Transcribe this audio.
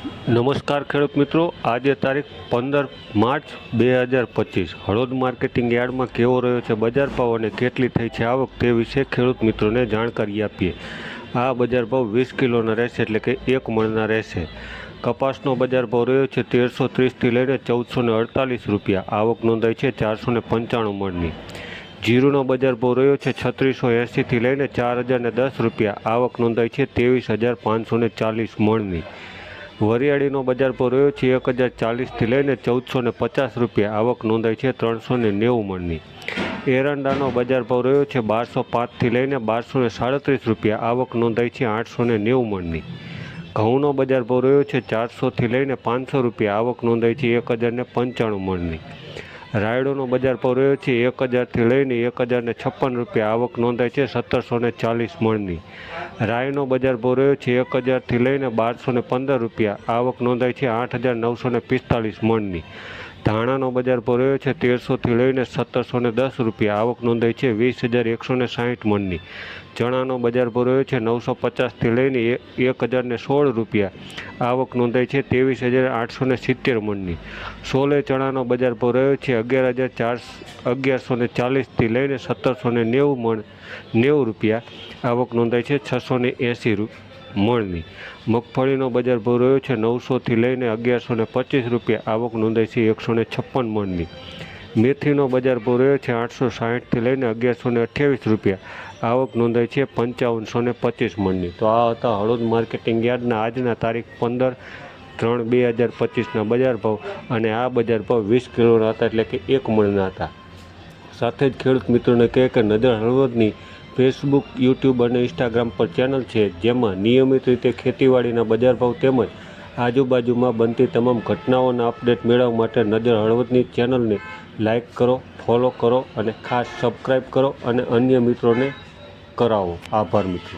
નમસ્કાર ખેડૂત મિત્રો, આજે તારીખ 15 માર્ચ 2025 હળવદ માર્કેટિંગ યાર્ડમાં કેવો રહ્યો છે બજાર ભાવ અને કેટલી થઈ છે આવક તે વિશે ખેડૂત મિત્રોને જાણકારી આપીએ. આ બજાર ભાવ 20 કિલોના રહેશે, એટલે કે 1 મણના રહેશે. કપાસનો બજાર ભાવ રહ્યો છે 1330થી લઈને 1448 રૂપિયા. આવક નોંધાઈ છે 495 મણની. જીરુનો બજાર ભાવ રહ્યો છે 3680થી લઈને 4010 રૂપિયા. આવક નોંધાઈ છે 23540 મણની. વરિયાળીનો બજાર ભાવ રહ્યો છે 1040થી લઈને 1450 રૂપિયા. આવક નોંધાઈ છે 390 મણની. એરંડાનો બજાર ભાવ રહ્યો છે 1205થી લઈને 1237 રૂપિયા. આવક નોંધાઈ છે 890 મણની. ઘઉંનો બજાર ભાવ રહ્યો છે 400થી લઈને 500 રૂપિયા. આવક નોંધાઈ છે 1095 મણની. રાયડોનો બજાર ભાવ રહ્યો છે 1000થી લઈને 1056 રૂપિયા. આવક નોંધાઈ છે 1740 મણની. રાયનો બજાર ભાવ રહ્યો છે 1000થી લઈને 1215 રૂપિયા. આવક નોંધાઈ છે 8945 મણની. ધાણાનો બજાર ભાવ રહ્યો છે 1300થી લઈને 1710 રૂપિયા. આવક નોંધાઈ છે 20160 મણની. ચણાનો બજાર ભાવ રહ્યો છે 950થી લઈને 1016 રૂપિયા. આવક નોંધાઈ છે 23870 મણની. સોલે ચણાનો બજાર ભાવ રહ્યો છે 1140થી લઈને 1790 રૂપિયા. આવક નોંધાઈ છે 680 મણની. મગફળીનો બજાર ભાવ રહ્યો છે 900થી લઈને 1125 રૂપિયા. આવક નોંધાઈ છે 156 મણની. મેથીનો બજાર ભાવ રહ્યો છે 860થી લઈને 1128 રૂપિયા. આવક નોંધાઈ છે 5525 મણની. તો આ હતા હળવદ માર્કેટિંગ યાર્ડના આજના તારીખ 15/3/2025ના બજાર ભાવ, અને આ બજાર ભાવ 20 કિલોના હતા, એટલે કે 1 મણના હતા. સાથે જ ખેડૂત મિત્રોને કહે કે નજર હળવદની ફેસબુક, યુટ્યુબ અને ઇન્સ્ટાગ્રામ પર ચેનલ છે, જેમાં નિયમિત રીતે ખેતીવાડીના બજાર ભાવ તેમજ આજુબાજુમાં બનતી તમામ ઘટનાઓના અપડેટ મેળવવા માટે નજર હળવદની ચેનલને લાઇક કરો, ફોલો કરો અને ખાસ સબસ્ક્રાઈબ કરો અને અન્ય મિત્રોને કરાવો. આભાર મિત્રો.